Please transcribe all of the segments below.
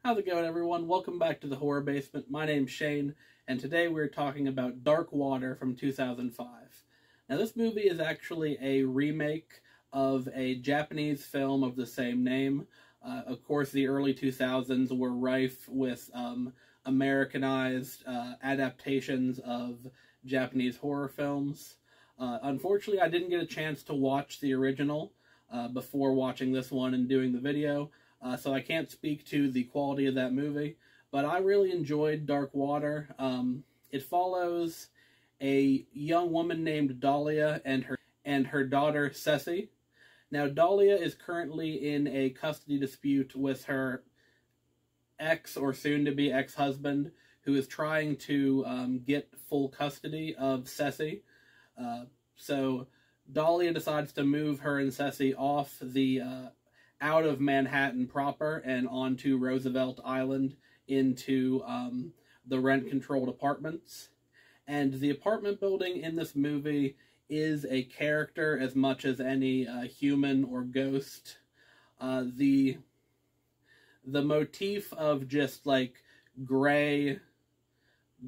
How's it going, everyone? Welcome back to the Horror Basement. My name's Shane, and today we're talking about Dark Water from 2005. Now, this movie is actually a remake of a Japanese film of the same name. Of course, the early 2000s were rife with Americanized adaptations of Japanese horror films. Unfortunately, I didn't get a chance to watch the original before watching this one and doing the video. So I can't speak to the quality of that movie, but I really enjoyed Dark Water. It follows a young woman named Dahlia and her daughter Ceci. Now, Dahlia is currently in a custody dispute with her ex or soon-to-be ex-husband, who is trying to get full custody of Ceci. So Dahlia decides to move her and Ceci off the out of Manhattan proper and onto Roosevelt Island into the rent-controlled apartments. And the apartment building in this movie is a character as much as any human or ghost. The motif of just like gray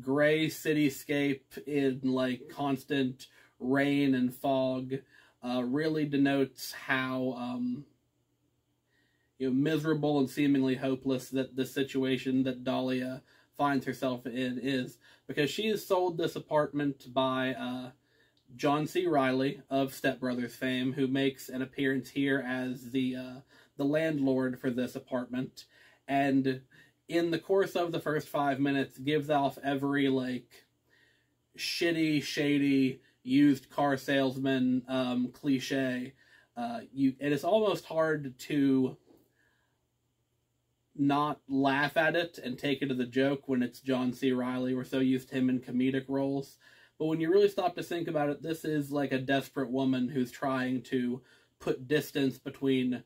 cityscape in like constant rain and fog really denotes how miserable and seemingly hopeless that the situation that Dahlia finds herself in is, because she is sold this apartment by John C. Reilly of Step Brothers fame, who makes an appearance here as the landlord for this apartment, and in the course of the first 5 minutes gives off every like shitty, shady, used car salesman cliche. And it's almost hard to not laugh at it and take it as a joke when it's John C. Reilly. We're so used to him in comedic roles. But when you really stop to think about it, this is like a desperate woman who's trying to put distance between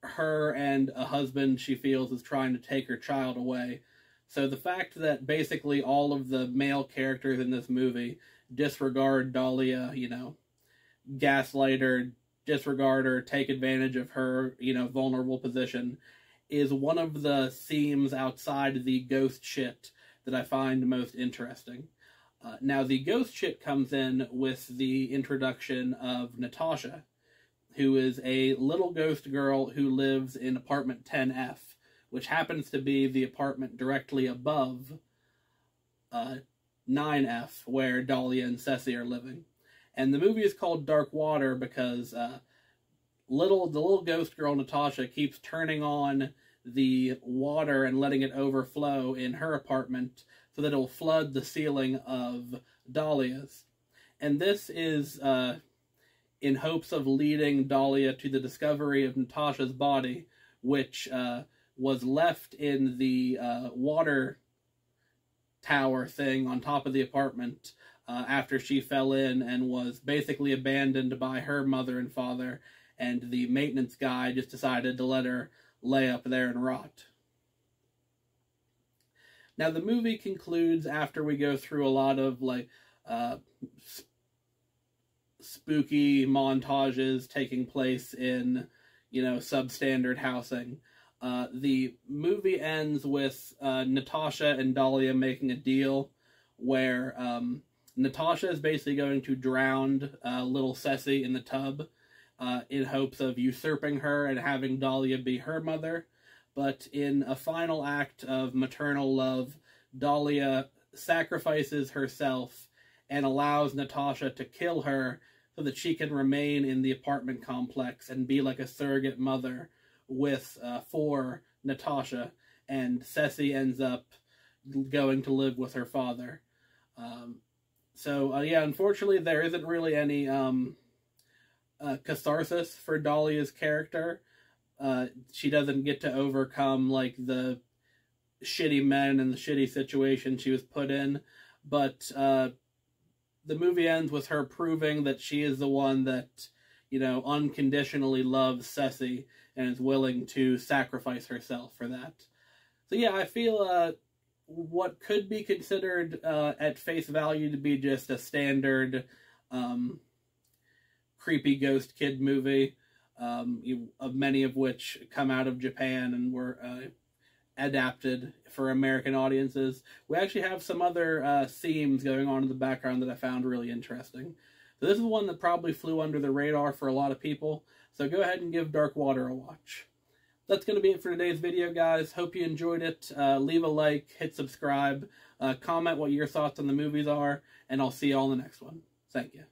her and a husband she feels is trying to take her child away. So the fact that basically all of the male characters in this movie disregard Dahlia, gaslight her, disregard her, take advantage of her, vulnerable position, is one of the themes outside the ghost shit that I find most interesting. Now, the ghost shit comes in with the introduction of Natasha, who is a little ghost girl who lives in apartment 10F, which happens to be the apartment directly above 9F, where Dahlia and Ceci are living. And the movie is called Dark Water because the little ghost girl Natasha keeps turning on the water and letting it overflow in her apartment so that it'll flood the ceiling of Dahlia's. And this is in hopes of leading Dahlia to the discovery of Natasha's body, which was left in the water tower thing on top of the apartment after she fell in and was basically abandoned by her mother and father, and the maintenance guy just decided to let her lay up there and rot. Now, the movie concludes after we go through a lot of like spooky montages taking place in substandard housing. The movie ends with Natasha and Dahlia making a deal where Natasha is basically going to drown little Ceci in the tub in hopes of usurping her and having Dahlia be her mother. But in a final act of maternal love, Dahlia sacrifices herself and allows Natasha to kill her so that she can remain in the apartment complex and be like a surrogate mother for Natasha, and Ceci ends up going to live with her father. Yeah, unfortunately there isn't really any catharsis for Dahlia's character. She doesn't get to overcome like the shitty men and the shitty situation she was put in, but the movie ends with her proving that she is the one that unconditionally loves Ceci and is willing to sacrifice herself for that. So yeah, I feel what could be considered at face value to be just a standard creepy ghost kid movie, of many of which come out of Japan and were adapted for American audiences. We actually have some other themes going on in the background that I found really interesting. So this is one that probably flew under the radar for a lot of people, so go ahead and give Dark Water a watch. That's going to be it for today's video, guys. Hope you enjoyed it. Leave a like, hit subscribe, comment what your thoughts on the movies are, and I'll see you all in the next one. Thank you.